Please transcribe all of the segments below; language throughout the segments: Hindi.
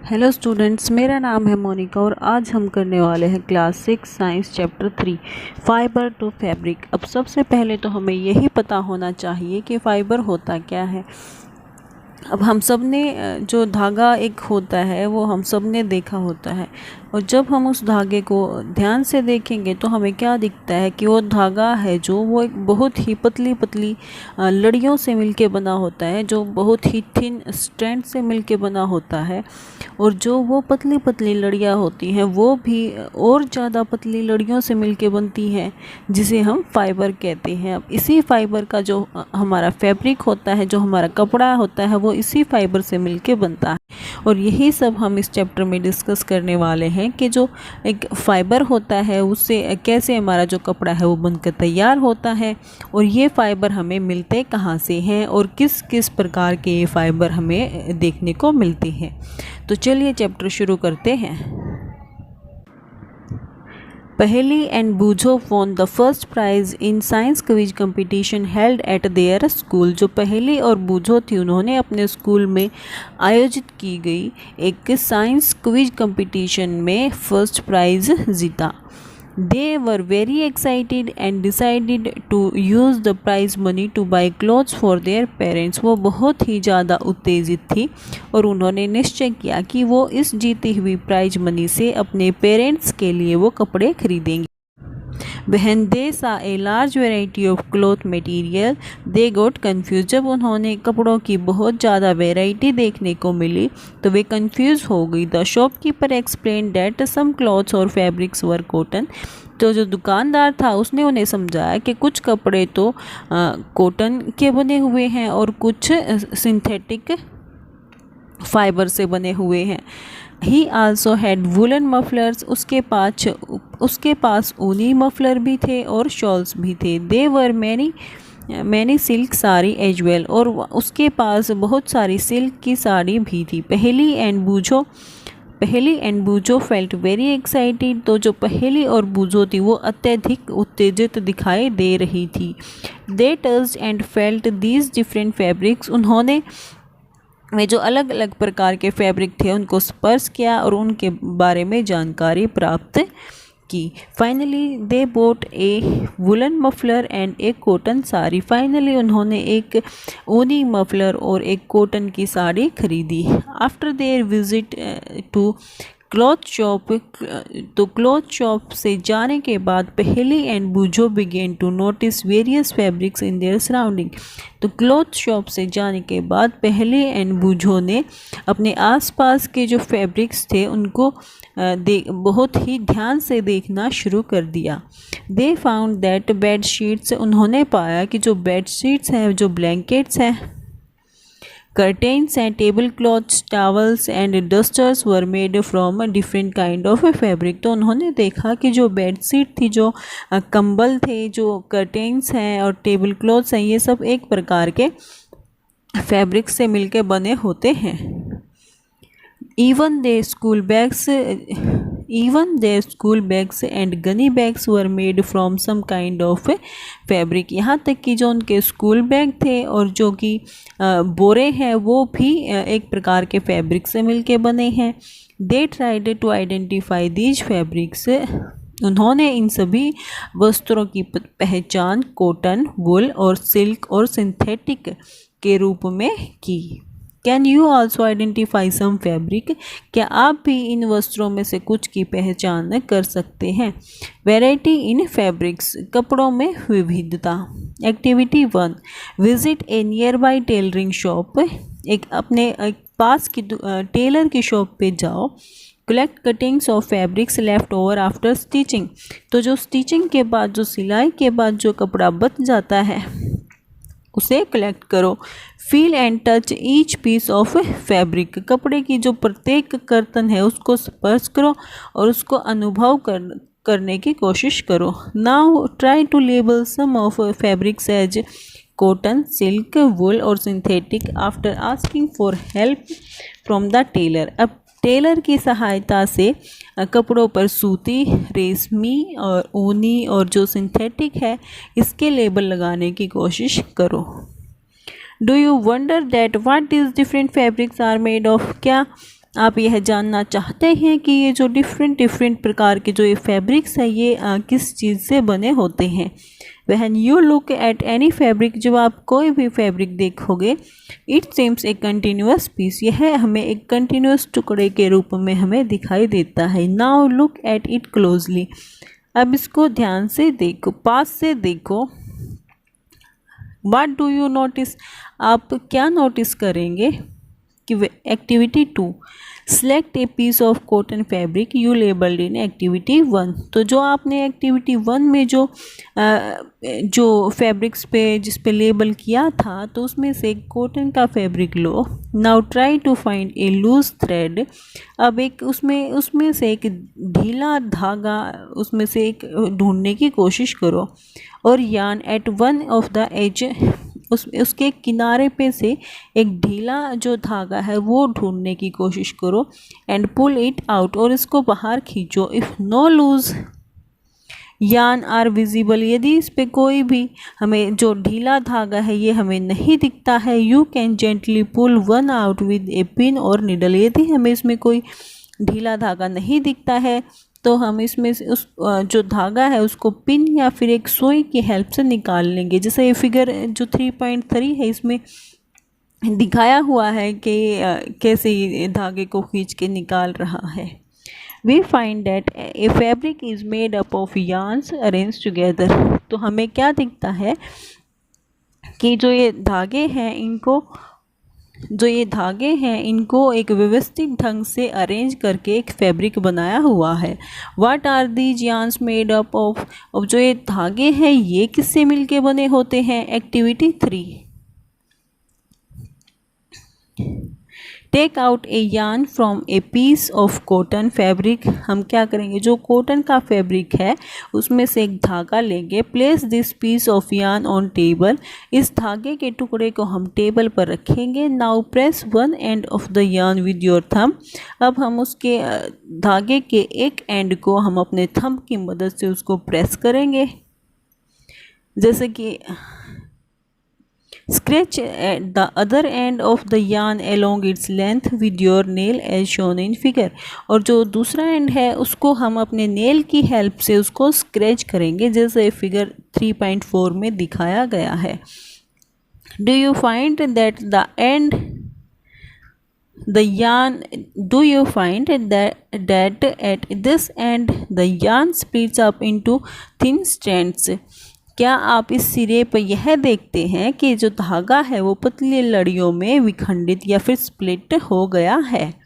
हेलो स्टूडेंट्स, मेरा नाम है मोनिका और आज हम करने वाले हैं class 6 science chapter 3 fibre to fabric. अब सबसे पहले तो हमें यही पता होना चाहिए कि फाइबर होता क्या है। अब हम सब ने जो धागा एक होता है वो हम सब ने देखा होता है, और जब हम उस धागे को ध्यान से देखेंगे तो हमें क्या दिखता है कि वो धागा है जो वो एक बहुत ही पतली पतली लड़ियों से मिलके बना होता है, जो बहुत ही थिन स्ट्रैंड से मिलके बना होता है। और जो वो पतली पतली लड़ियाँ होती हैं वो भी और ज़्यादा पतली लड़ियों से मिलके बनती हैं, जिसे हम फाइबर कहते हैं। अब इसी फाइबर का जो हमारा फैब्रिक होता है, जो हमारा कपड़ा होता है, वो इसी फाइबर से मिलके बनता है। और यही सब हम इस चैप्टर में डिस्कस करने वाले हैं कि जो एक फाइबर होता है उससे कैसे हमारा जो कपड़ा है वो बनकर तैयार होता है, और ये फाइबर हमें मिलते कहाँ से हैं और किस किस प्रकार के ये फाइबर हमें देखने को मिलते हैं। तो चलिए चैप्टर शुरू करते हैं। पहेली एंड बूझो won the first prize in science quiz competition held at their school। जो पहेली और बूझो थी उन्होंने अपने स्कूल में आयोजित की गई एक साइंस क्विज कंपटीशन में फर्स्ट प्राइज़ जीता। They were very excited and decided to use the prize money to buy clothes for their parents। वो बहुत ही ज़्यादा उत्तेजित थी और उन्होंने निश्चय किया कि वो इस जीती हुई प्राइज मनी से अपने पेरेंट्स के लिए वो कपड़े खरीदेंगे। When they saw a large variety of cloth material, they got confused। जब उन्होंने कपड़ों की बहुत ज़्यादा वैरायटी देखने को मिली तो वे कंफ्यूज हो गई। The shopkeeper explain that some clothes और फैब्रिक्स वर कॉटन। तो जो दुकानदार था उसने उन्हें समझाया कि कुछ कपड़े तो कॉटन के बने हुए हैं और कुछ सिंथेटिक फाइबर से बने हुए हैं। ही आल्सो हैड वुलन मफलर्स। उसके पास ऊनी मफलर भी थे और शॉल्स भी थे। They were many silk sari as well. और उसके पास बहुत सारी सिल्क की साड़ी भी थी। पहेली एंड बूझो फेल्ट वेरी एक्साइटेड। तो जो पहेली और बूझो थी वो अत्यधिक उत्तेजित दिखाई दे रही थी। They touched and felt these different fabrics. उन्होंने वे जो अलग अलग प्रकार के फैब्रिक थे उनको स्पर्श किया और उनके बारे में जानकारी प्राप्त की। Finally they both A woollen muffler and एक कॉटन साड़ी। फाइनली उन्होंने एक ऊनी मफलर और एक कॉटन की साड़ी खरीदी। After their visit to cloth shop, तो क्लॉथ शॉप से जाने के बाद Paheli and Boojho began to notice various fabrics in their surrounding. तो क्लॉथ शॉप से जाने के बाद पहेली एंड बूझो ने अपने आसपास के जो फैब्रिक्स थे उनको बहुत ही ध्यान से देखना शुरू कर दिया। They found that bed sheets. उन्होंने पाया कि जो बेड शीट्स हैं, जो ब्लैंकेट्स हैं, curtains and table clothes, towels and dusters were made from different kind of fabric. तो उन्होंने देखा कि जो बेडशीट थी, जो कंबल थे, जो कर्टेन्स हैं और टेबल क्लॉथ्स हैं, ये सब एक प्रकार के फैब्रिक से मिलके बने होते हैं। Even their school bags and gunny bags were made from some kind of fabric। यहाँ तक कि जो उनके स्कूल बैग थे और जो कि बोरे हैं वो भी एक प्रकार के फैब्रिक से मिलके बने हैं। They tried to identify these fabrics। उन्होंने इन सभी वस्त्रों की पहचान कॉटन, वुल और सिल्क और सिंथेटिक के रूप में की। Can you also identify some fabric. क्या आप भी इन वस्त्रों में से कुछ की पहचान कर सकते हैं। वैरायटी इन फैब्रिक्स, कपड़ों में विविधता। Activity 1, visit A near by tailoring shop. एक अपने पास की टेलर की शॉप पे जाओ। Collect cuttings of fabrics left over after stitching. तो जो स्टिचिंग के बाद, जो सिलाई के बाद जो कपड़ा बच जाता है उसे कलेक्ट करो। Feel and touch each piece of fabric. कपड़े की जो प्रत्येक कर्तन है उसको स्पर्श करो और उसको अनुभव करने की कोशिश करो। Now try to label some of fabrics as cotton, silk, wool और synthetic after asking for help from the tailor. अब टेलर की सहायता से कपड़ों पर सूती, रेशमी और ऊनी और जो सिंथेटिक है इसके लेबल लगाने की कोशिश करो। Do you wonder that what this different fabrics are made of. क्या आप यह जानना चाहते हैं कि ये जो डिफरेंट प्रकार के जो ये फैब्रिक्स है ये किस चीज़ से बने होते हैं। When you look at any fabric, जब आप कोई भी फैब्रिक देखोगे, it seems a continuous piece, यह हमें एक कंटिन्यूस टुकड़े के रूप में हमें दिखाई देता है। Now look at it closely, अब इसको ध्यान से देखो, पास से देखो। व्हाट डू यू नोटिस, आप क्या नोटिस करेंगे कि activity 2, select a piece of cotton fabric you labelled in activity 1। तो जो आपने एक्टिविटी 1 में जो फैब्रिक्स पे जिस पे लेबल किया था, तो उसमें से एक कॉटन का फैब्रिक लो। Now try to find a loose thread, अब एक उसमें से एक ढीला धागा उसमें से एक ढूंढने की कोशिश करो। और yarn at one of the edge, उसके किनारे पे से एक ढीला जो धागा है वो ढूंढने की कोशिश करो। एंड पुल इट आउट, और इसको बाहर खींचो। If no loose yarn are visible, यदि इस पे कोई भी हमें जो ढीला धागा है ये हमें नहीं दिखता है, you can gently pull one out with a pin और निडल, यदि हमें इसमें कोई ढीला धागा नहीं दिखता है तो हम इसमें से उस जो धागा है उसको पिन या फिर एक सुई की हेल्प से निकाल लेंगे। जैसे ये फिगर जो 3.3 है इसमें दिखाया हुआ है कि कैसे ये धागे को खींच के निकाल रहा है। We find that a fabric is made up of yarns arrange together, तो हमें क्या दिखता है कि जो ये धागे हैं इनको एक व्यवस्थित ढंग से अरेंज करके एक फैब्रिक बनाया हुआ है। What are these yarns made up of, अब जो ये धागे हैं ये किससे मिलके बने होते हैं। Activity 3, take out a yarn from a piece of cotton fabric, हम क्या करेंगे, जो कॉटन का फैब्रिक है उसमें से एक धागा लेंगे। Place this piece of yarn on table, इस धागे के टुकड़े को हम टेबल पर रखेंगे। Now press one end of the yarn with your thumb, अब हम उसके धागे के एक एंड को हम अपने थंब की मदद से उसको प्रेस करेंगे। जैसे कि scratch the other and of the yarn along its length with your nail as shown in figure, और जो दूसरा एंड है उसको हम अपने नेल की हेल्प से उसको स्क्रैच करेंगे जैसे फिगर 3.4 में दिखाया गया है। Do you find that the end the yarn, do you find that at this end the yarn splits up into thin strands, क्या आप इस सिरे पर यह देखते हैं कि जो धागा है वो पतली लड़ियों में विखंडित या फिर स्प्लिट हो गया है।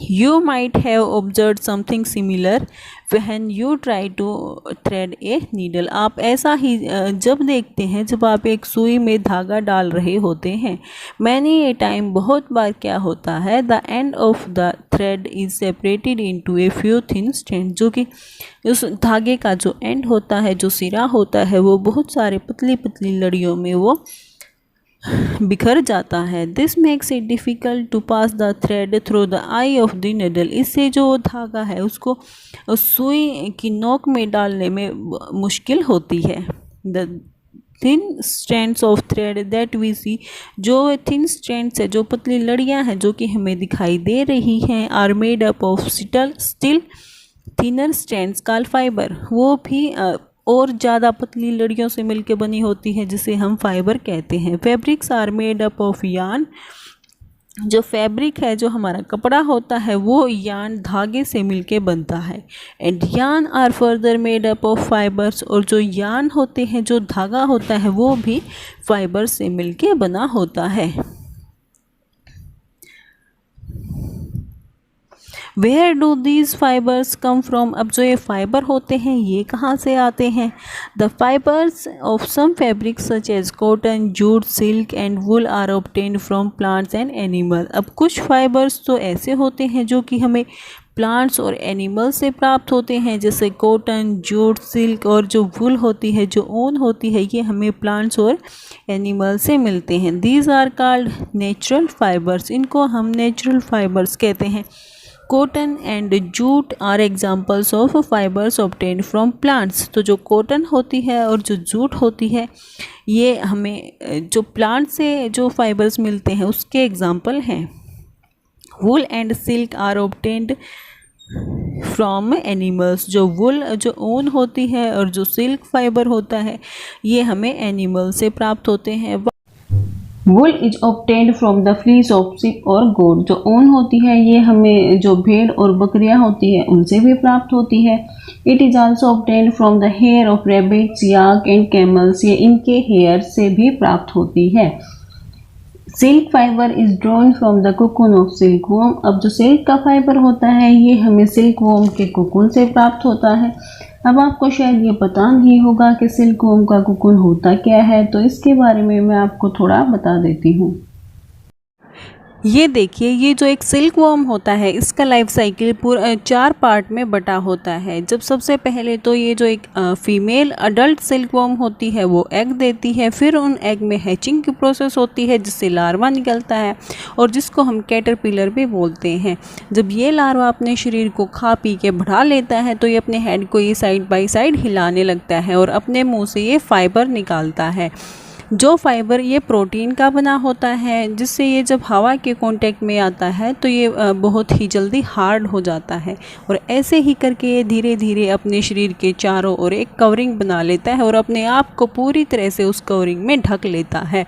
You might have observed something similar when you try to thread a needle, आप ऐसा ही जब देखते हैं जब आप एक सुई में धागा डाल रहे होते हैं। Many a time, बहुत बार क्या होता है, the end of the thread is separated into a few thin strands, जो कि उस धागे का जो एंड होता है, जो सिरा होता है, वो बहुत सारे पतली पतली लड़ियों में वो बिखर जाता है। This makes it difficult to pass the thread through the eye of the needle, इससे जो धागा है उसको उस सुई की नोक में डालने में मुश्किल होती है। The thin strands of thread that we see, जो थिन स्ट्रैंड्स है, जो पतली लड़ियां हैं जो कि हमें दिखाई दे रही हैं, are made up of still thinner strands called fibre, वो भी और ज़्यादा पतली लड़ियों से मिलकर बनी होती है जिसे हम फाइबर कहते हैं। Fabrics are made up of yarn, जो फैब्रिक है, जो हमारा कपड़ा होता है, वो yarn धागे से मिलके बनता है। And yarn are further made up of fibres, और जो yarn होते हैं, जो धागा होता है, वो भी फाइबर से मिलके बना होता है। Where do these fibres come from, अब जो ये फाइबर होते हैं ये कहाँ से आते हैं। The fibres of some fabric such as cotton, jute, silk and wool are obtained from plants and animal, अब कुछ फाइबर्स तो ऐसे होते हैं जो कि हमें प्लांट्स और एनिमल से प्राप्त होते हैं, जैसे कॉटन, जूट, सिल्क, और जो वुल होती है, जो ऊन होती है, ये हमें प्लांट्स और एनिमल से मिलते हैं। These are called natural fibres, इनको हम नेचुरल फाइबर्स कहते हैं। Cotton and jute are examples of fibres obtained from plants, तो जो कॉटन होती है और जो जूट होती है ये हमें जो प्लांट से जो फाइबर्स मिलते हैं उसके एग्जाम्पल हैं। Wool and silk are obtained from animals. जो वुल जो ऊन होती है और जो सिल्क फाइबर होता है ये हमें एनिमल से प्राप्त होते हैं। Wool is obtained from the fleece of sheep और गोट। जो ऊन होती है ये हमें जो भेड़ और बकरियां होती है उनसे भी प्राप्त होती है। It is also obtained from the hair of rabbits, yak and camels. ये इनके हेयर से भी प्राप्त होती है। Silk fibre is drawn from the cocoon of silk worm. अब जो सिल्क का फाइबर होता है ये हमें सिल्क वॉर्म के कोकून से प्राप्त होता है। अब आपको शायद ये पता नहीं होगा कि सिल्क वॉर्म का कोकून होता क्या है, तो इसके बारे में मैं आपको थोड़ा बता देती हूँ। ये देखिए, ये जो एक सिल्क वॉर्म होता है इसका लाइफ साइकिल पूरा 4 पार्ट में बटा होता है। जब सबसे पहले तो ये जो एक फीमेल अडल्ट सिल्क वॉर्म होती है वो एग देती है, फिर उन एग में हैचिंग की प्रोसेस होती है जिससे लार्वा निकलता है और जिसको हम कैटरपिलर भी बोलते हैं। जब ये लार्वा अपने शरीर को खा पी के बढ़ा लेता है तो ये अपने हेड को ये साइड बाय साइड हिलाने लगता है और अपने मुँह से ये फाइबर निकालता है। जो फाइबर ये प्रोटीन का बना होता है, जिससे ये जब हवा के कांटेक्ट में आता है तो ये बहुत ही जल्दी हार्ड हो जाता है और ऐसे ही करके ये धीरे धीरे अपने शरीर के चारों ओर एक कवरिंग बना लेता है और अपने आप को पूरी तरह से उस कवरिंग में ढक लेता है,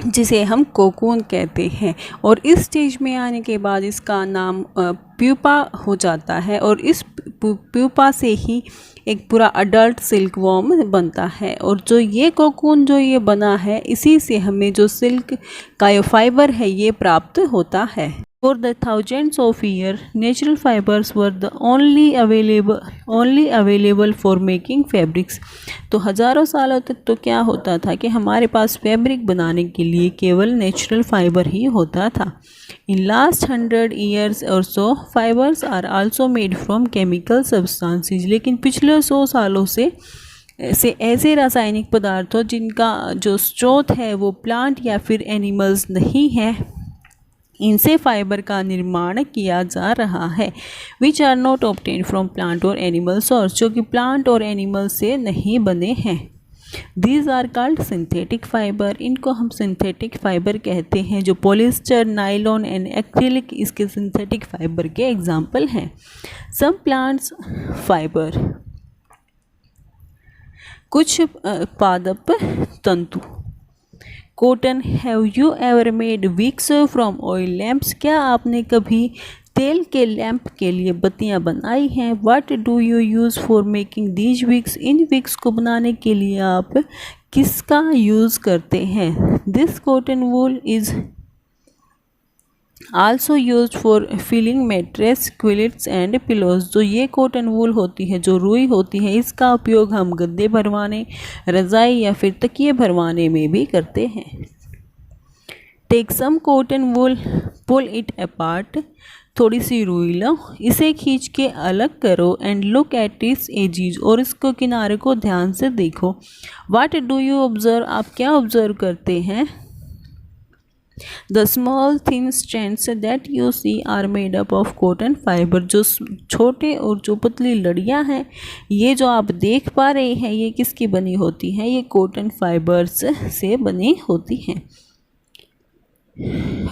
जिसे हम कोकून कहते हैं। और इस स्टेज में आने के बाद इसका नाम प्यूपा हो जाता है और इस प्यूपा से ही एक पूरा अडल्ट सिल्क वॉर्म बनता है। और जो ये कोकून जो ये बना है इसी से हमें जो सिल्क का ये फाइबर है ये प्राप्त होता है। For the thousands of years, natural fibers were the only available for making fabrics. तो हज़ारों सालों तक तो क्या होता था कि हमारे पास फैब्रिक बनाने के लिए केवल नेचुरल फाइबर ही होता था। In last 100 years or so, fibers are also made from chemical substances. लेकिन पिछले 100 सालों से ऐसे रासायनिक पदार्थों जिनका जो स्रोत है वो प्लांट या फिर एनिमल्स नहीं है, इनसे फाइबर का निर्माण किया जा रहा है। Which are not obtain from plant और एनिमल सोर्स, जो कि प्लांट और एनिमल से नहीं बने हैं। These are called synthetic fibre. इनको हम सिंथेटिक फाइबर कहते हैं। जो पॉलिस्टर, नाइलॉन एंड एक्रिलिक इसके सिंथेटिक फाइबर के एग्जाम्पल हैं। सम प्लांट्स फाइबर, कुछ पादप तंतु। Cotton. Have you ever made wicks from oil lamps? क्या आपने कभी तेल के लैंप के लिए बत्तियां बनाई हैं? What do you use for making these wicks? इन विक्स को बनाने के लिए आप किसका यूज़ करते हैं? This cotton wool is also use for filling mattress, quilts and pillows. जो ये कॉटन वूल होती है, जो रुई होती है, इसका उपयोग हम गद्दे भरवाने, रज़ाई या फिर तकिए भरवाने में भी करते हैं। Take some cotton wool, pull it apart. थोड़ी सी रुई लो, इसे खींच के अलग करो। And look at its edges, और इसको किनारे को ध्यान से देखो। What do you observe? आप क्या ऑब्जर्व करते हैं? The small thin strands that you see are made up of cotton fiber. जो छोटे और जो पतली लड़ियाँ हैं, ये जो आप देख पा रहे हैं, ये किसकी बनी होती हैं? ये कॉटन फाइबर्स से बनी होती हैं।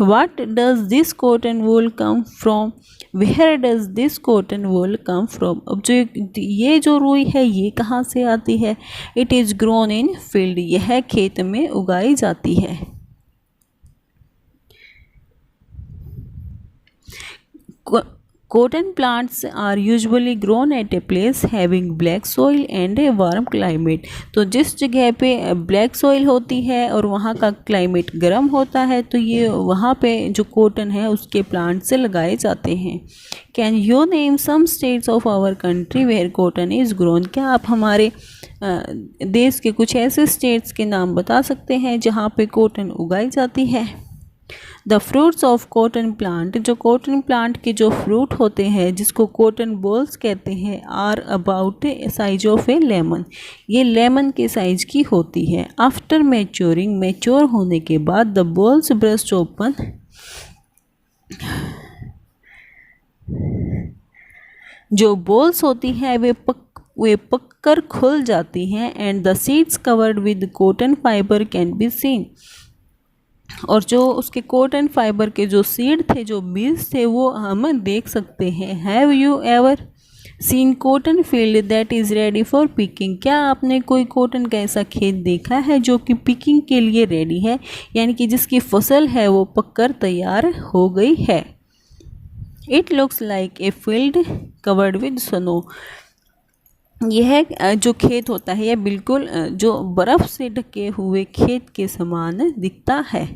What does this cotton wool come from? Where does this cotton wool come from? अब जो ये जो रुई है ये कहाँ से आती है? It is grown in field. यह खेत में उगाई जाती है। Cotton plants are usually grown at a place having black soil and a warm climate. तो जिस जगह पे ब्लैक सॉइल होती है और वहाँ का क्लाइमेट गर्म होता है तो ये वहाँ पे जो कॉटन है उसके प्लांट से लगाए जाते हैं। Can you name some states of our country where cotton is grown? क्या आप हमारे देश के कुछ ऐसे स्टेट्स के नाम बता सकते हैं जहाँ पे कॉटन उगाई जाती है? The fruits of cotton plant, जो कॉटन प्लांट के जो फ्रूट होते हैं जिसको कॉटन बॉल्स कहते हैं, are about size of a lemon. ये लेमन के साइज की होती है। आफ्टर मैच्योरिंग, मैच्योर होने के बाद द बॉल्स ब्रस्ट ओपन, जो बॉल्स होती हैं वे पककर खुल जाती हैं। And the seeds covered with cotton fibre can be seen. और जो उसके कॉटन फाइबर के जो सीड थे, जो बीज थे, वो हम देख सकते हैं। Have you ever seen cotton field that is ready for picking? क्या आपने कोई कॉटन का ऐसा खेत देखा है जो कि पिकिंग के लिए रेडी है, यानी कि जिसकी फसल है वो पककर तैयार हो गई है। It looks like a field covered with snow. यह जो खेत होता है यह बिल्कुल जो बर्फ़ से ढके हुए खेत के समान दिखता है।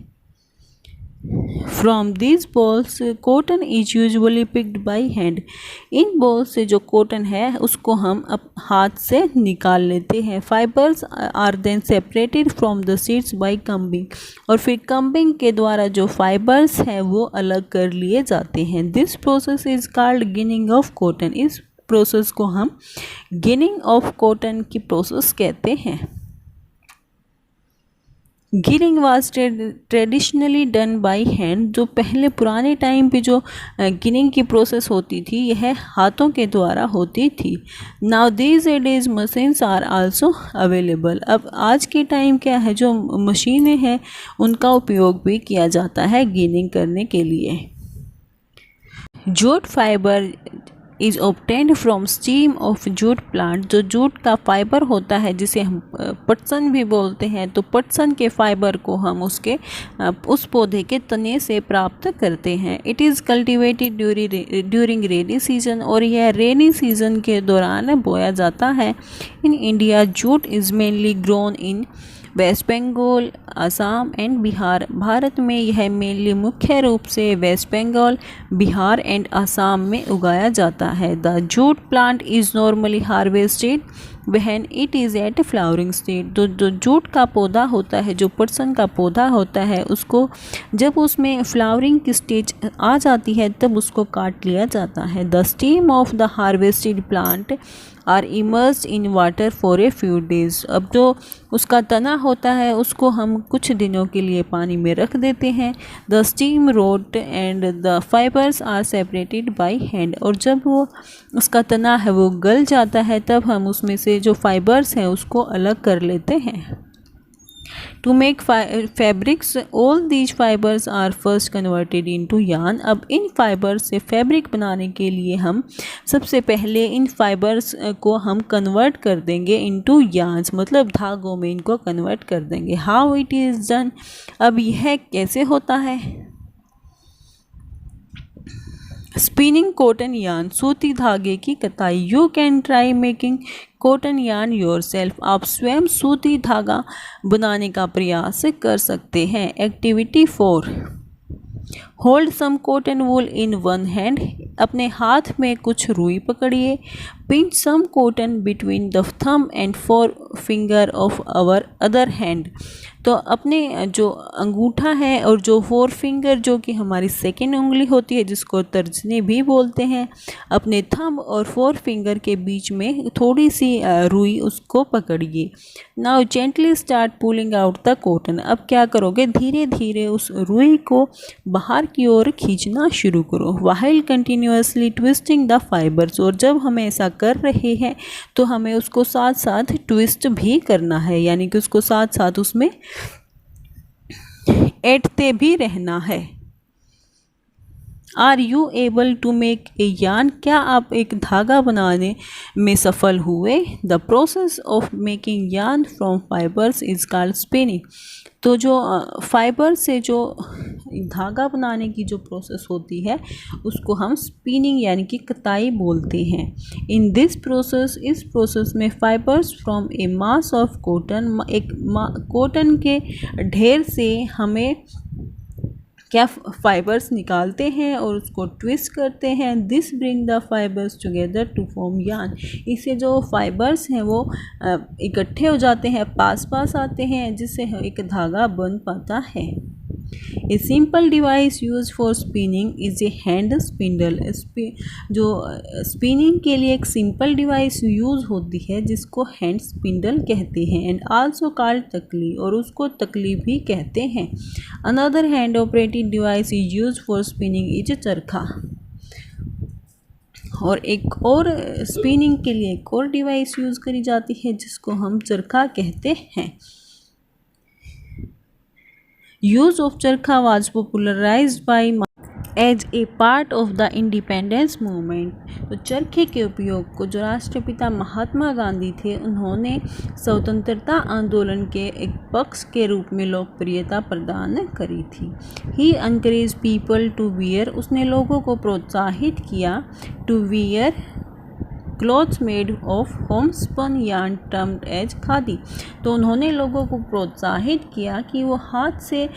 From this balls cotton is usually picked by hand. In balls से जो कॉटन है उसको हम हाथ से निकाल लेते हैं। Fibres are then separated from the seeds by combing. और फिर कम्बिंग के द्वारा जो फाइबर्स हैं वो अलग कर लिए जाते हैं। This process is called ginning of cotton. इस प्रोसेस को हम गिनिंग ऑफ कॉटन की प्रोसेस कहते हैं। Ginning was traditionally done by hand. जो पहले पुराने टाइम पे जो गिनिंग की प्रोसेस होती थी यह हाथों के द्वारा होती थी। Now these days machines are also available. अब आज के टाइम क्या है, जो मशीनें हैं उनका उपयोग भी किया जाता है गिनिंग करने के लिए। Jute fibre is obtained from steam of jute plant. जो जूट का फाइबर होता है जिसे हम पटसन भी बोलते हैं, तो पटसन के फाइबर को हम उसके उस पौधे के तने से प्राप्त करते हैं। It is cultivated during rainy season. और यह रेनी सीजन के दौरान बोया जाता है। In India jute is mainly grown in west Bengal, Assam and Bihar. Bharat में यह मेनली मुख्य रूप से वेस्ट बंगाल, बिहार एंड असम में उगाया जाता है। The jute plant is normally harvested when it is at flowering stage. तो जो जूट का पौधा होता है, जो पटसन का पौधा होता है, उसको जब उसमें फ्लावरिंग की स्टेज आ जाती है तब उसको काट लिया जाता है। The stem of the harvested plant are immersed in water for a few days. अब जो उसका तना होता है उसको हम कुछ दिनों के लिए पानी में रख देते हैं। The stem rot and the fibres are separated by hand. और जब वो उसका तना है वो गल जाता है तब हम उसमें से जो फाइबर्स हैं उसको अलग कर लेते हैं। To make fabrics all these fibres are first converted into yarn. अब इन फाइबर्स से फैब्रिक बनाने के लिए हम सबसे पहले इन फाइबर्स को हम कन्वर्ट कर देंगे इनटू यार्न्स, मतलब धागों में इनको कन्वर्ट कर देंगे। How it is done? अब यह कैसे होता है? स्पिनिंग कॉटन यार्न, सूती धागे की कताई। You can try making cotton yarn yourself. आप स्वयं सूती धागा बनाने का प्रयास कर सकते हैं। Activity 4, hold some cotton wool in one hand. अपने हाथ में कुछ रुई पकड़िए। Pinch some cotton between the thumb and forefinger of our other hand. तो अपने जो अंगूठा है और जो फोर फिंगर जो कि हमारी सेकेंड उंगली होती है जिसको तर्जनी भी बोलते हैं, अपने थंब और फोर फिंगर के बीच में थोड़ी सी रुई उसको पकड़िए। Now gently start pulling out the cotton. अब क्या करोगे, धीरे धीरे उस रुई को बाहर की ओर खींचना शुरू करो। While continuously twisting the fibres. और जब हम ऐसा कर रहे हैं तो हमें उसको साथ साथ ट्विस्ट भी करना है, यानी कि उसको साथ साथ उसमें ऐंठते भी रहना है। Are you able to make a yarn? क्या आप एक धागा बनाने में सफल हुए? The process of making yarn from fibres is called spinning. तो जो फाइबर से जो धागा बनाने की जो प्रोसेस होती है उसको हम स्पिनिंग यानी कि कताई बोलते हैं। इन दिस प्रोसेस, इस प्रोसेस में fibres from A mass of cotton, एक कॉटन के ढेर से हमें क्या फाइबर्स निकालते हैं और उसको ट्विस्ट करते हैं। This bring the fibres together to form yarn. इससे जो फाइबर्स हैं वो इकट्ठे हो जाते हैं, पास पास आते हैं, जिससे एक धागा बन पाता है। A simple device use for spinning is a hand spindle. जो स्पिनिंग के लिए एक सिंपल डिवाइस यूज होती है जिसको हैंड स्पिंडल कहते हैं। एंड आल्सो कॉल्ड तकली, और उसको तकली भी कहते हैं। Another hand operated device is use for spinning is चरखा। और एक और स्पिनिंग के लिए एक और डिवाइस यूज करी जाती है जिसको हम चरखा कहते हैं। Use of charkha was popularised by as a part of the independence movement. तो चरखे के उपयोग को जो राष्ट्रपिता महात्मा गांधी थे उन्होंने स्वतंत्रता आंदोलन के एक पक्ष के रूप में लोकप्रियता प्रदान करी थी। He encourage people to wear, उसने लोगों को प्रोत्साहित किया to wear clothes made of homespun yarn termed as khadi. तो उन्होंने लोगों को प्रोत्साहित किया कि वो हाथ से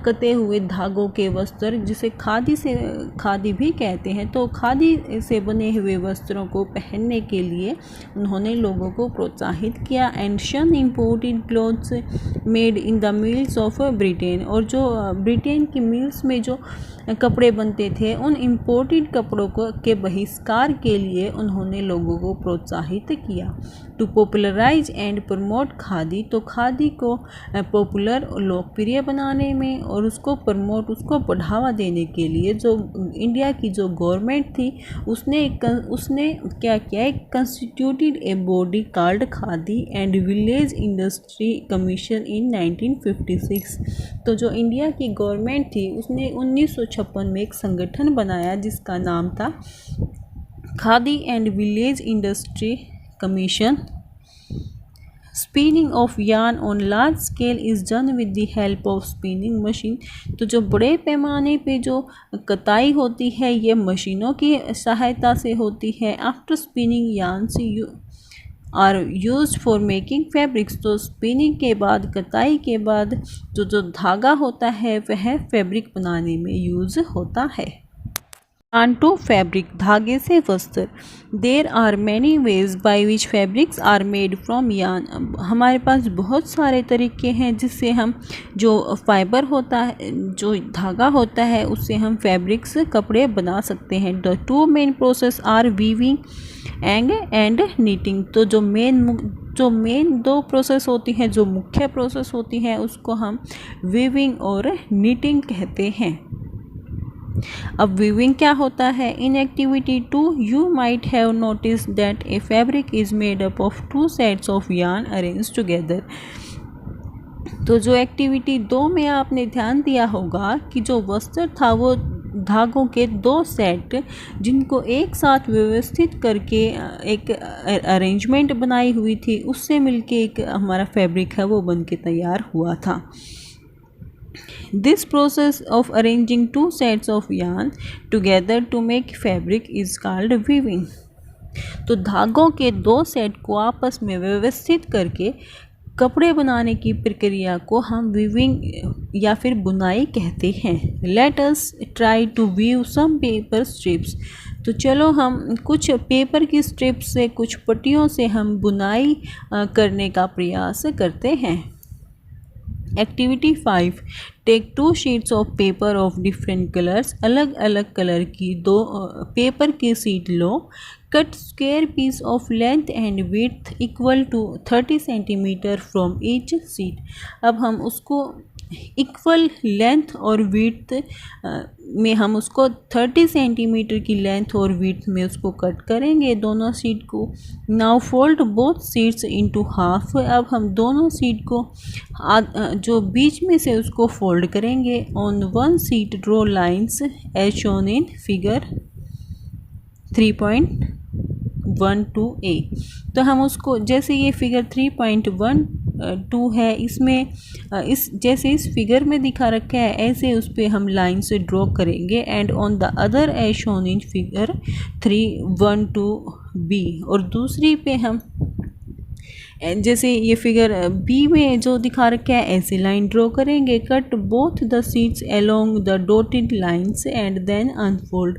कते हुए धागों के वस्त्र, जिसे खादी भी कहते हैं, तो खादी से बने हुए वस्त्रों को पहनने के लिए उन्होंने लोगों को प्रोत्साहित किया। एंड शन imported clothes made in the mills of Britain, और जो ब्रिटेन की मिल्स में जो कपड़े बनते थे उन इम्पोर्टेड कपड़ों को के बहिष्कार के लिए उन्होंने लोगों को प्रोत्साहित किया। To popularise and promote khadi, तो खादी को पॉपुलर और लोकप्रिय बनाने में और उसको प्रमोट, उसको बढ़ावा देने के लिए जो इंडिया की जो गवर्नमेंट थी उसने क्या किया, एक constituted a body called khadi and village industry commission इन 1956। तो जो इंडिया की गवर्नमेंट थी उसने 1956 में एक संगठन बनाया जिसका नाम था khadi and village industry commission. Spinning of yarn on large scale is done with the help of spinning machine. तो जो बड़े पैमाने पे जो कताई होती है ये मशीनों की सहायता से होती है। After spinning yarns are use for making fabrics, तो स्पिनिंग के बाद, कताई के बाद जो धागा होता है वह फैब्रिक बनाने में यूज़ होता है। यार्न टू फैब्रिक, धागे से वस्त्र। There are many ways by which fabrics are made from yarn. हमारे पास बहुत सारे तरीके हैं जिससे हम जो फाइबर होता है, जो धागा होता है, उससे हम फैब्रिक्स, कपड़े बना सकते हैं। The two main process are weaving and knitting. तो जो मेन दो प्रोसेस होती हैं, जो मुख्य प्रोसेस होती हैं, उसको हम वीविंग और नीटिंग कहते हैं। अब वीविंग क्या होता है? In activity 2 you might have notice that a fabric is made up of 2 sets of yarn arrange together. तो जो एक्टिविटी 2 में आपने ध्यान दिया होगा कि जो वस्त्र था वो धागों के 2 सेट जिनको एक साथ व्यवस्थित करके एक अरेंजमेंट बनाई हुई थी, उससे मिलके एक हमारा फैब्रिक है वो बन के तैयार हुआ था। This process of arranging 2 sets of yarn together to make fabric is called weaving। तो धागों के 2 सेट को आपस में व्यवस्थित करके कपड़े बनाने की प्रक्रिया को हम वीविंग या फिर बुनाई कहते हैं। Let us try to weave some paper strips। तो चलो हम कुछ पेपर की स्ट्रिप्स से, कुछ पट्टियों से हम बुनाई करने का प्रयास करते हैं। Activity 5, take 2 sheets of paper of different colours. अलग अलग कलर की 2 पेपर की शीट लो। Cut square piece of length and width equal to 30 centimetre from each sheet. अब हम उसको इक्वल लेंथ और विड्थ में हम उसको 30 सेंटीमीटर की लेंथ और विड्थ में उसको कट करेंगे दोनों शीट को। Now fold both sheets into half. अब हम दोनों शीट को जो बीच में से उसको फोल्ड करेंगे। On one sheet draw lines as shown in figure 3.12a। तो हम उसको, जैसे ये फिगर 3.12 है, इसमें जैसे इस फिगर में दिखा रखा है ऐसे उस पर हम लाइन से ड्रॉ करेंगे। And on the other as shown in figure 3.12b, और दूसरी पे हम जैसे ये फिगर बी में जो दिखा रखा है ऐसे लाइन ड्रॉ करेंगे। Cut both the sheets along the dotted lines and then unfold.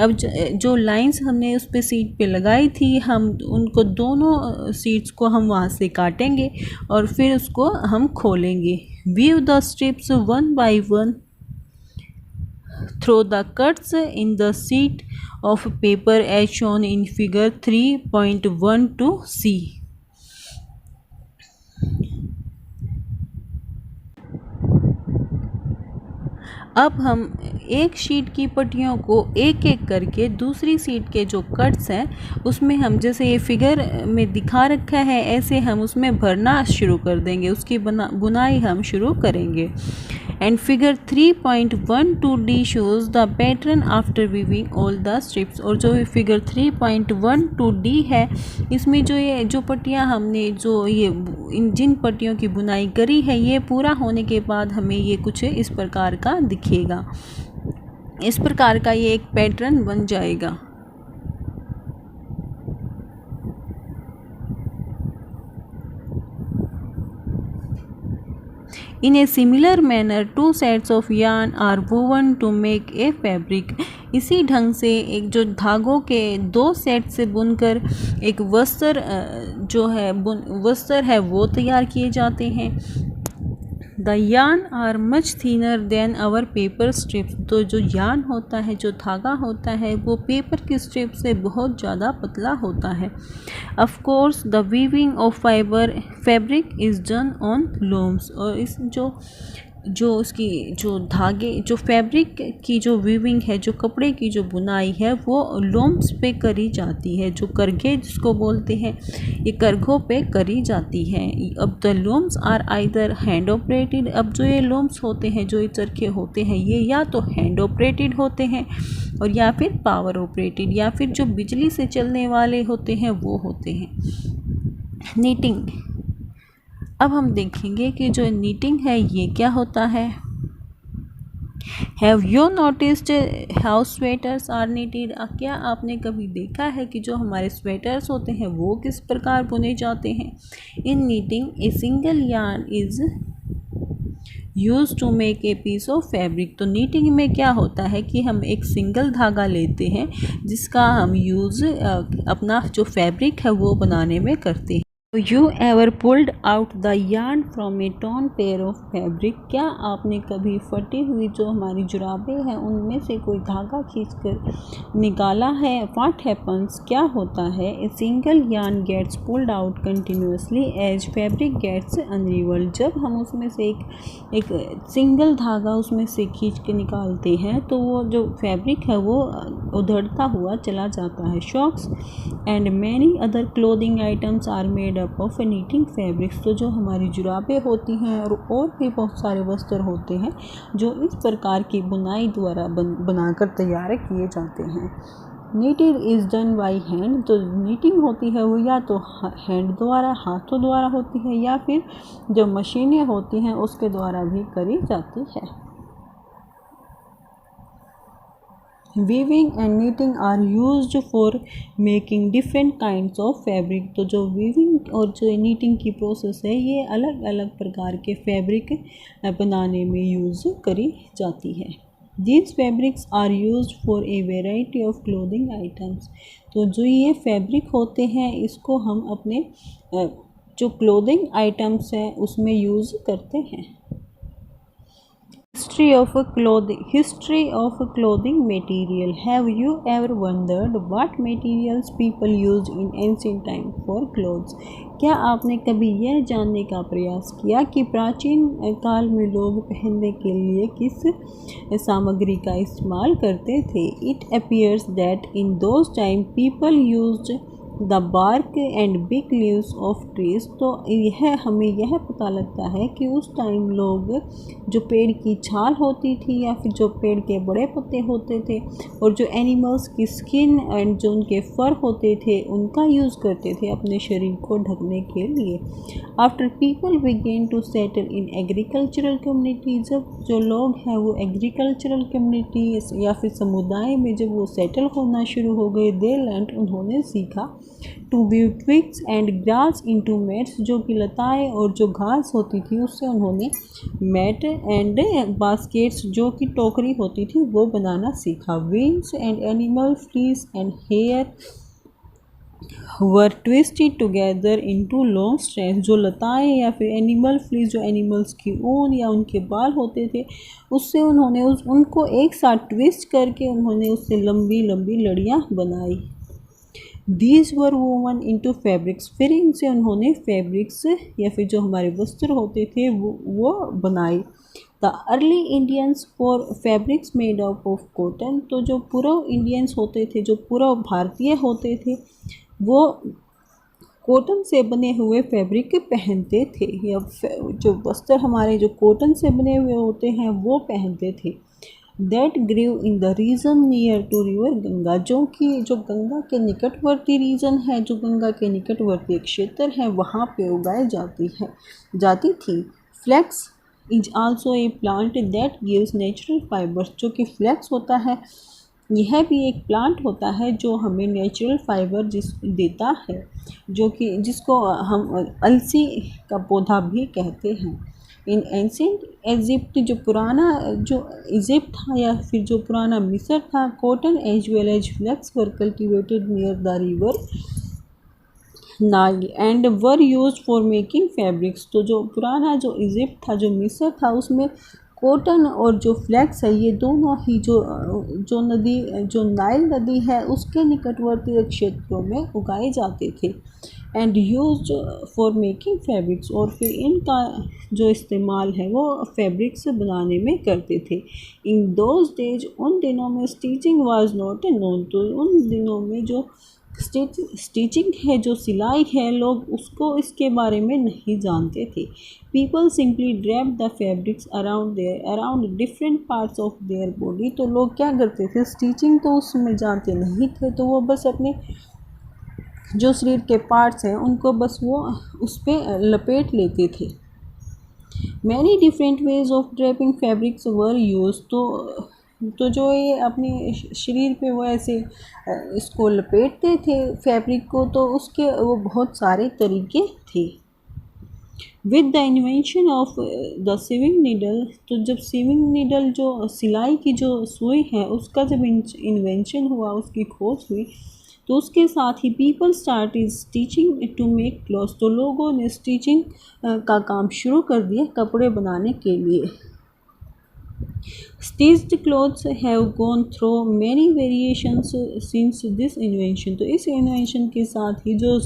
अब जो लाइंस हमने उस पे शीट पे लगाई थी, हम उनको दोनों शीट्स को हम वहाँ से काटेंगे और फिर उसको हम खोलेंगे। View the strips one by one through the cuts in the sheet of paper as shown in figure 3.12c। अब हम एक शीट की पट्टियों को एक एक करके दूसरी शीट के जो कट्स हैं उसमें हम, जैसे ये फिगर में दिखा रखा है, ऐसे हम उसमें भरना शुरू कर देंगे, उसकी बुनाई हम शुरू करेंगे। And figure 3.12D shows the pattern after weaving all the strips. और जो फिगर 3.12D है, इसमें जो ये जो पट्टियाँ हमने जो ये जिन पट्टियों की बुनाई करी है, ये पूरा होने के बाद हमें ये कुछ इस प्रकार का दिखेगा। इस प्रकार का ये एक पैटर्न बन जाएगा। In a similar manner, two sets of yarn are woven to make a fabric. इसी ढंग से एक जो धागों के दो सेट से बुनकर एक वस्त्र वस्त्र है वो तैयार किए जाते हैं। The yarn are much thinner than our paper strips. तो जो यार्न होता है, जो धागा होता है, वो पेपर की स्ट्रिप से बहुत ज़्यादा पतला होता है। Of course the weaving of fabric is done on looms. और इस जो उसकी जो धागे जो फैब्रिक की जो वीविंग है, जो कपड़े की जो बुनाई है, वो लूम्स पे करी जाती है, जो करघे जिसको बोलते हैं, ये करघों पे करी जाती है। अब the looms are either hand operated. अब जो ये लूम्स होते हैं, जो ये चरखे होते हैं, ये या तो हैंड ऑपरेटेड होते हैं और या फिर पावर ऑपरेटेड, या फिर जो बिजली से चलने वाले होते हैं वो होते हैं। नीटिंग। अब हम देखेंगे कि जो नीटिंग है ये क्या होता है। Have you noticed how sweaters are knitted. क्या आपने कभी देखा है कि जो हमारे स्वेटर्स होते हैं वो किस प्रकार बुने जाते हैं। In knitting a single yarn is use to make a piece of fabric. तो नीटिंग में क्या होता है कि हम एक सिंगल धागा लेते हैं जिसका हम यूज़ अपना जो फैब्रिक है वो बनाने में करते हैं। You ever pulled out the yarn from a torn pair of fabric। क्या आपने कभी फटी हुई जो हमारी जुराबें हैं उनमें से कोई धागा खींचकर निकाला है। What happens, क्या होता है। A single yarn gets pulled out continuously as fabric gets unraveled। जब हम उसमें से एक सिंगल धागा उसमें से खींच के निकालते हैं तो वो जो फैब्रिक है वो उधड़ता हुआ चला जाता है। Socks and many other clothing items are made of knitting fabrics. तो जो हमारी जुराबें होती हैं और भी बहुत सारे वस्त्र होते हैं जो इस प्रकार की बुनाई द्वारा बनाकर तैयार किए जाते हैं। Knitting is done by hand. तो नीटिंग होती है वो या तो हैंड द्वारा, हाथों द्वारा होती है, या फिर जो मशीनें होती हैं उसके द्वारा भी करी जाती है। Weaving and knitting are used for making different kinds of fabric. तो जो वीविंग और जो नीटिंग की प्रोसेस है ये अलग अलग प्रकार के फैब्रिक बनाने में यूज़ करी जाती है। These fabrics are used for a variety of clothing items. तो जो ये फैब्रिक होते हैं इसको हम अपने जो क्लोथिंग आइटम्स हैं उसमें यूज़ करते हैं। History of clothing material. Have you ever wondered what materials people used in ancient time for clothes? क्या आपने कभी यह जानने का प्रयास किया कि प्राचीन काल में लोग पहनने के लिए किस सामग्री का इस्तेमाल करते थे। It appears that in those time people used the bark and big leaves of trees. तो हमें यह पता लगता है कि उस टाइम लोग जो पेड़ की छाल होती थी या फिर जो पेड़ के बड़े पत्ते होते थे और जो एनिमल्स की स्किन एंड जो उनके फर होते थे उनका यूज़ करते थे अपने शरीर को ढकने के लिए। After people began to settle in agricultural community. जब जो लोग हैं वो एग्रीकल्चरल कम्युनिटी या फिर समुदाय में जब वो सेटल होना शुरू हो गए, दे लर्न, उन्होंने सीखा to weave twigs and grass into mats. जो कि लताएं और जो घास होती थी उससे उन्होंने मैट एंड बास्केट्स जो कि टोकरी होती थी वो बनाना सीखा। Vines and animal fleece and hair were twisted together into long strands. जो लताएं या फिर एनिमल फ्लीस, जो एनिमल्स की ऊन या उनके बाल होते थे, उससे उन्होंने उनको एक साथ ट्विस्ट करके उन्होंने उससे लंबी लंबी लड़ियाँ बनाई। These were woven into fabrics. फिर इनसे उन्होंने फैब्रिक्स या फिर जो हमारे वस्त्र होते थे वो बनाए। The early Indians for fabrics made up of cotton, तो जो पूर्व इंडियंस होते थे, जो पूर्व भारतीय होते थे, वो कॉटन से बने हुए फैब्रिक पहनते थे, या जो वस्त्र हमारे जो कॉटन से बने हुए होते हैं वो पहनते थे। That grew in the region near to river Ganga, जो गंगा के निकटवर्ती रीजन है, जो गंगा के निकटवर्ती क्षेत्र है, वहाँ पे उगाई जाती थी। Flax is also a plant that gives natural fibres, जो कि फ्लैक्स होता है यह भी एक प्लांट होता है जो हमें नेचुरल फाइबर देता है, जिसको हम अलसी का पौधा भी कहते हैं। इन एंशिएंट इजिप्ट, जो पुराना जो इजिप्ट था या फिर जो पुराना मिस्र था, cotton as well as flax were cultivated near the river Nile and were used for making fabrics, तो जो पुराना जो इजिप्ट था, जो मिस्र था, उसमें कॉटन और जो फ्लैक्स है, ये दोनों ही जो नाइल नदी है उसके निकटवर्ती क्षेत्रों में उगाए जाते थे। And used for making fabrics, और फिर इनका जो इस्तेमाल है वो फैब्रिक्स बनाने में करते थे। इन दोज डेज, उन दिनों में स्टिचिंग वाज नॉट नोन, तो उन दिनों में जो स्टिचिंग है, जो सिलाई है, लोग उसको इसके बारे में नहीं जानते थे। People simply drape the fabrics around different parts of their body, तो लोग क्या करते थे, स्टिचिंग तो उसमें जानते नहीं थे, तो वो बस अपने जो शरीर के पार्ट्स हैं उनको बस वो उस पर लपेट लेते थे। Many different ways of draping fabrics were use, तो जो ये अपने शरीर पे वो ऐसे इसको लपेटते थे फैब्रिक को, तो उसके वो बहुत सारे तरीके थे। With the invention of the sewing needle, तो जब सीविंग नीडल जो सिलाई की जो सुई है उसका जब इन्वेंशन हुआ, उसकी खोज हुई, तो उसके साथ ही people start is stitching to make clothes, तो लोगों ने स्टिचिंग का काम शुरू कर दिया कपड़े बनाने के लिए। Stitched clothes have gone through many variations since this invention, तो इस इन्वेंशन के साथ ही जो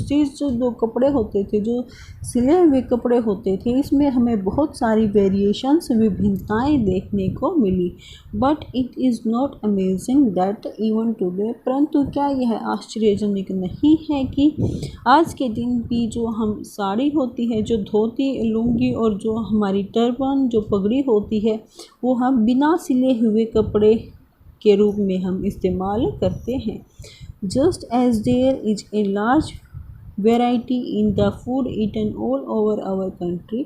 जो कपड़े होते थे, जो सिले हुए कपड़े होते थे, इसमें हमें बहुत सारी वेरिएशंस, विभिन्नताएं देखने को मिली। But it is not amazing that even today, परंतु क्या यह आश्चर्यजनक नहीं है कि आज के दिन भी जो हम साड़ी होती है, जो धोती, लुंगी और जो हमारी टर्बन, जो पगड़ी होती है, वो हम बिना सिले हुए कपड़े के रूप में हम इस्तेमाल करते हैं। Just as there is a large variety in the food eaten all over our country,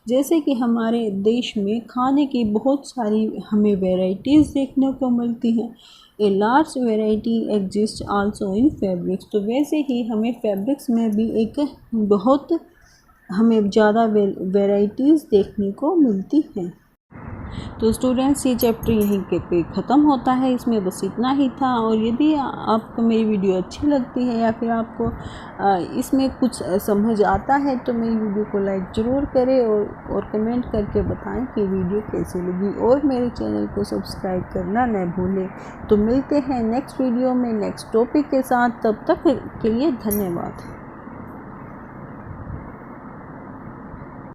जैसे कि हमारे देश में खाने की बहुत सारी हमें वेराइटीज़ देखने को मिलती हैं। ए large variety exist also in fabrics, तो वैसे ही हमें फैब्रिक्स में भी एक बहुत हमें ज़्यादा वेराइटीज़ देखने को मिलती हैं। तो स्टूडेंट्स, ये चैप्टर यहीं के पे ख़त्म होता है, इसमें बस इतना ही था। और यदि आपको मेरी वीडियो अच्छी लगती है या फिर आपको इसमें कुछ समझ आता है तो मेरी वीडियो को लाइक ज़रूर करें और कमेंट करके बताएं कि वीडियो कैसी लगी, और मेरे चैनल को सब्सक्राइब करना न भूलें। तो मिलते हैं नेक्स्ट वीडियो में नेक्स्ट टॉपिक के साथ, तब तक के लिए धन्यवाद।